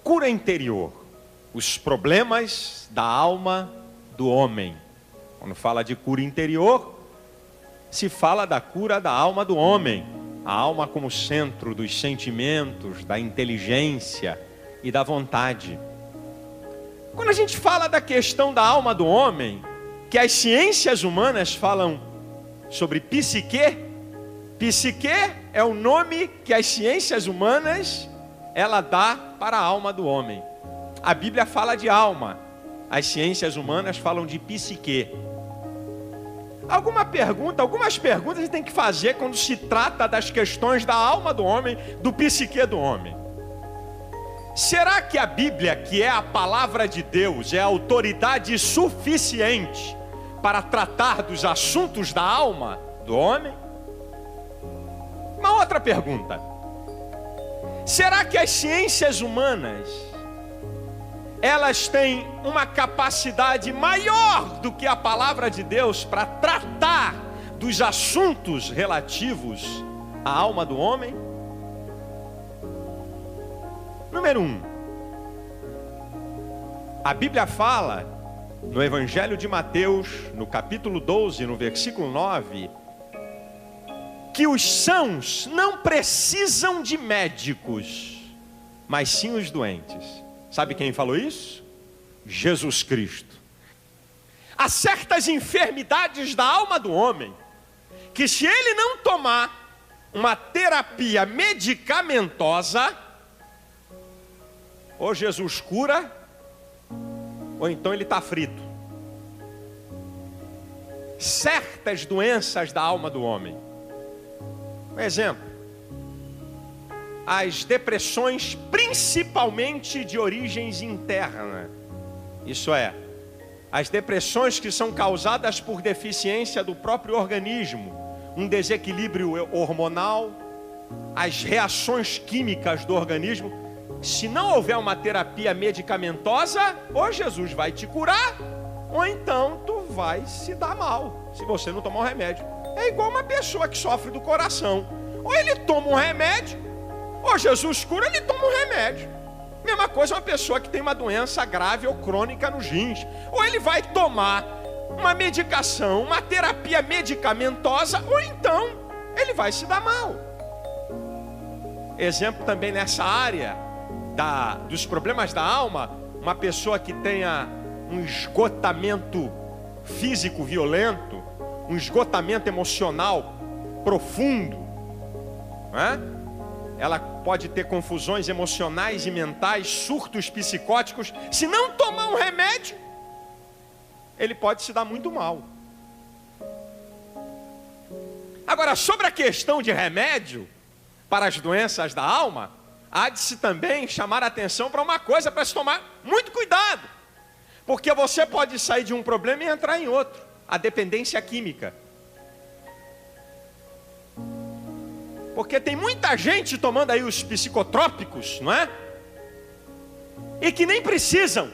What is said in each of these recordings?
Cura interior. Os problemas da alma do homem. Quando fala de cura interior, se fala da cura da alma do homem. A alma como centro dos sentimentos, da inteligência e da vontade. Quando a gente fala da questão da alma do homem, que as ciências humanas falam sobre psique, psique é o nome que as ciências humanas ela dá para a alma do homem. A Bíblia fala de alma, as ciências humanas falam de psique. Algumas perguntas a gente tem que fazer quando se trata das questões da alma do homem, do psique do homem. Será que a Bíblia, que é a palavra de Deus, é a autoridade suficiente para tratar dos assuntos da alma do homem? Uma outra pergunta. Será que as ciências humanas, elas têm uma capacidade maior do que a palavra de Deus para tratar dos assuntos relativos à alma do homem? Número 1. A Bíblia fala no Evangelho de Mateus, no capítulo 12, no versículo 9, que os sãos não precisam de médicos, mas sim os doentes. Sabe quem falou isso? Jesus Cristo. Há certas enfermidades da alma do homem, que se ele não tomar uma terapia medicamentosa, ou Jesus cura, ou então ele está frito. Certas doenças da alma do homem. Um exemplo. As depressões, principalmente de origens interna. Isso é, as depressões que são causadas por deficiência do próprio organismo, um desequilíbrio hormonal, as reações químicas do organismo. Se não houver uma terapia medicamentosa, ou Jesus vai te curar, ou então tu vai se dar mal, se você não tomar um remédio. É igual uma pessoa que sofre do coração. Ou ele toma um remédio, ou Jesus cura, ele toma um remédio. Mesma coisa uma pessoa que tem uma doença grave ou crônica nos rins. Ou ele vai tomar uma medicação, uma terapia medicamentosa, ou então ele vai se dar mal. Exemplo também nessa área dos problemas da alma, uma pessoa que tenha um esgotamento físico violento, um esgotamento emocional profundo, né? Ela pode ter confusões emocionais e mentais, surtos psicóticos. Se não tomar um remédio, ele pode se dar muito mal. Agora, sobre a questão de remédio para as doenças da alma, há de se também chamar a atenção para uma coisa, para se tomar muito cuidado. Porque você pode sair de um problema e entrar em outro. A dependência química. Porque tem muita gente tomando aí os psicotrópicos, não é? E que nem precisam.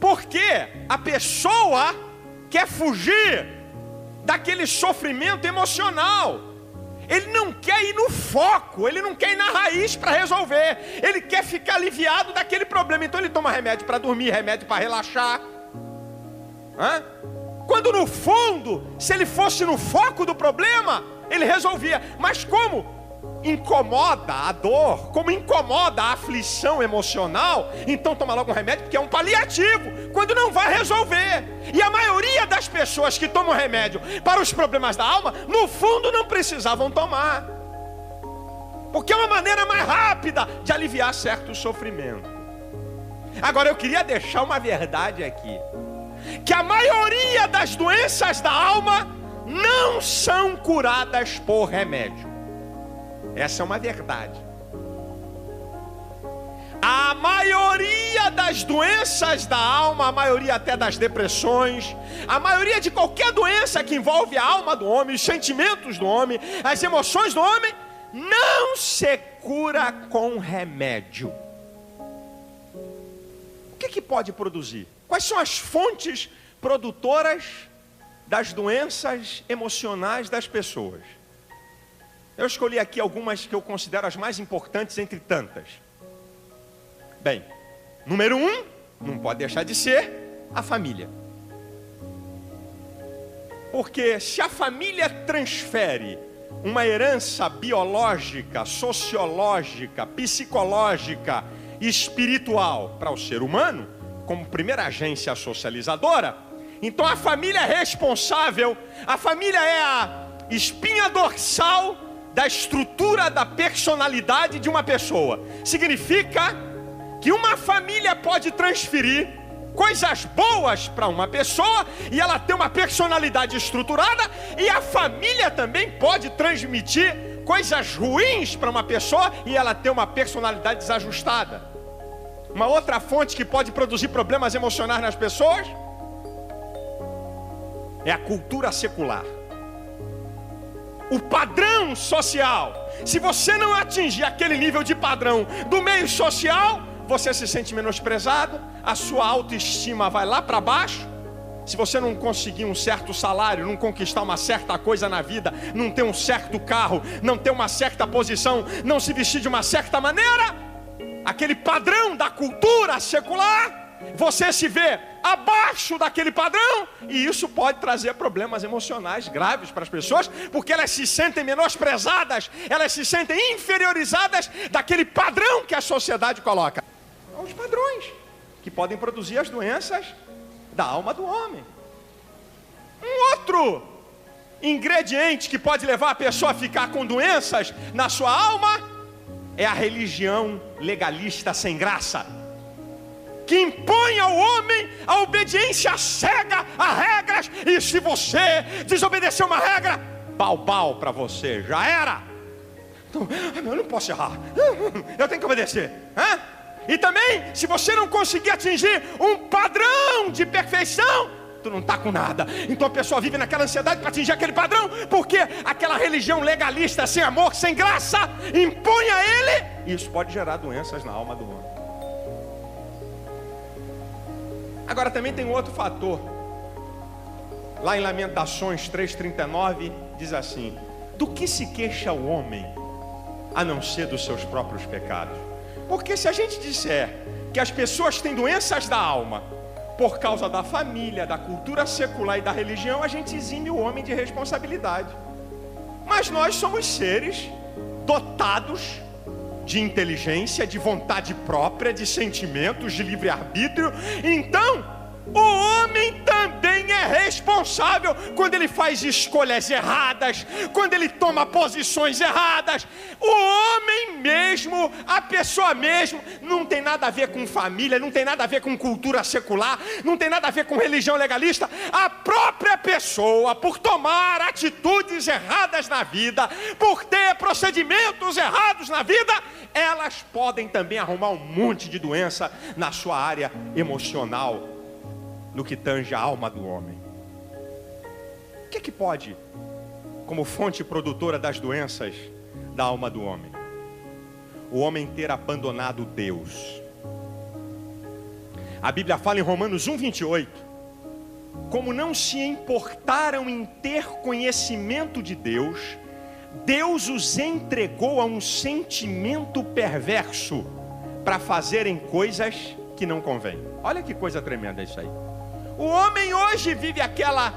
Porque a pessoa quer fugir daquele sofrimento emocional. Ele não quer ir no foco, ele não quer ir na raiz para resolver. Ele quer ficar aliviado daquele problema. Então ele toma remédio para dormir, remédio para relaxar. Hã? Quando no fundo, se ele fosse no foco do problema, ele resolvia. Mas como incomoda a dor, como incomoda a aflição emocional, então toma logo um remédio, porque é um paliativo, quando não vai resolver. E a maioria das pessoas que tomam remédio para os problemas da alma, no fundo não precisavam tomar, porque é uma maneira mais rápida de aliviar certo sofrimento. Agora eu queria deixar uma verdade aqui, que a maioria das doenças da alma não são curadas por remédio. Essa é uma verdade. A maioria das doenças da alma, a maioria até das depressões, a maioria de qualquer doença que envolve a alma do homem, os sentimentos do homem, as emoções do homem, não se cura com remédio. O que pode produzir? Quais são as fontes produtoras das doenças emocionais das pessoas? Eu escolhi aqui algumas que eu considero as mais importantes entre tantas. Bem, número 1, não pode deixar de ser a família. Porque se a família transfere uma herança biológica, sociológica, psicológica e espiritual para o ser humano, como primeira agência socializadora, então a família é responsável, a família é a espinha dorsal da estrutura da personalidade de uma pessoa. Significa que uma família pode transferir coisas boas para uma pessoa e ela tem uma personalidade estruturada, e a família também pode transmitir coisas ruins para uma pessoa e ela tem uma personalidade desajustada. Uma outra fonte que pode produzir problemas emocionais nas pessoas é a cultura secular. O padrão social. Se você não atingir aquele nível de padrão do meio social, você se sente menosprezado, a sua autoestima vai lá para baixo. Se você não conseguir um certo salário, não conquistar uma certa coisa na vida, não ter um certo carro, não ter uma certa posição, não se vestir de uma certa maneira, aquele padrão da cultura secular, você se vê abaixo daquele padrão, e isso pode trazer problemas emocionais graves para as pessoas, porque elas se sentem menosprezadas, elas se sentem inferiorizadas daquele padrão que a sociedade coloca. São os padrões que podem produzir as doenças da alma do homem. Um outro ingrediente que pode levar a pessoa a ficar com doenças na sua alma é a religião legalista sem graça, que impõe ao homem a obediência cega a regras, e se você desobedecer uma regra, pau para você, já era. Então, eu não posso errar, eu tenho que obedecer. E também, se você não conseguir atingir um padrão de perfeição, tu não está com nada. Então a pessoa vive naquela ansiedade para atingir aquele padrão, porque aquela religião legalista, sem amor, sem graça, impõe a ele, e isso pode gerar doenças na alma do homem. Agora também tem outro fator. Lá em Lamentações 3,39 diz assim: do que se queixa o homem, a não ser dos seus próprios pecados? Porque se a gente disser que as pessoas têm doenças da alma por causa da família, da cultura secular e da religião, a gente exime o homem de responsabilidade. Mas nós somos seres dotados de inteligência, de vontade própria, de sentimentos, de livre-arbítrio. Então, o homem também é responsável quando ele faz escolhas erradas, quando ele toma posições erradas. O homem mesmo, a pessoa mesmo, não tem nada a ver com família, não tem nada a ver com cultura secular, não tem nada a ver com religião legalista. A própria pessoa, por tomar atitudes erradas na vida, por ter procedimentos errados na vida, elas podem também arrumar um monte de doença na sua área emocional, no que tange a alma do homem. O que pode, como fonte produtora das doenças da alma do homem? O homem ter abandonado Deus. A Bíblia fala em Romanos 1,28: como não se importaram em ter conhecimento de Deus, Deus os entregou a um sentimento perverso para fazerem coisas que não convêm. Olha que coisa tremenda isso aí. O homem hoje vive aquela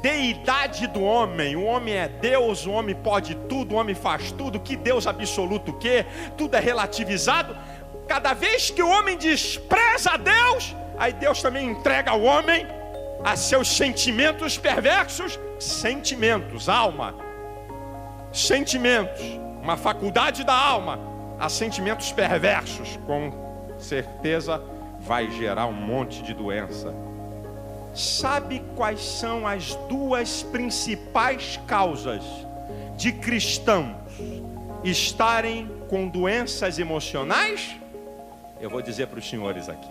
deidade do homem. O homem é Deus, o homem pode tudo, o homem faz tudo. Que Deus absoluto o quê? Tudo é relativizado. Cada vez que o homem despreza a Deus, aí Deus também entrega ao homem a seus sentimentos perversos. Sentimentos, alma. Sentimentos, uma faculdade da alma, a sentimentos perversos. Com certeza vai gerar um monte de doença. Sabe quais são as duas principais causas de cristãos estarem com doenças emocionais? Eu vou dizer para os senhores aqui.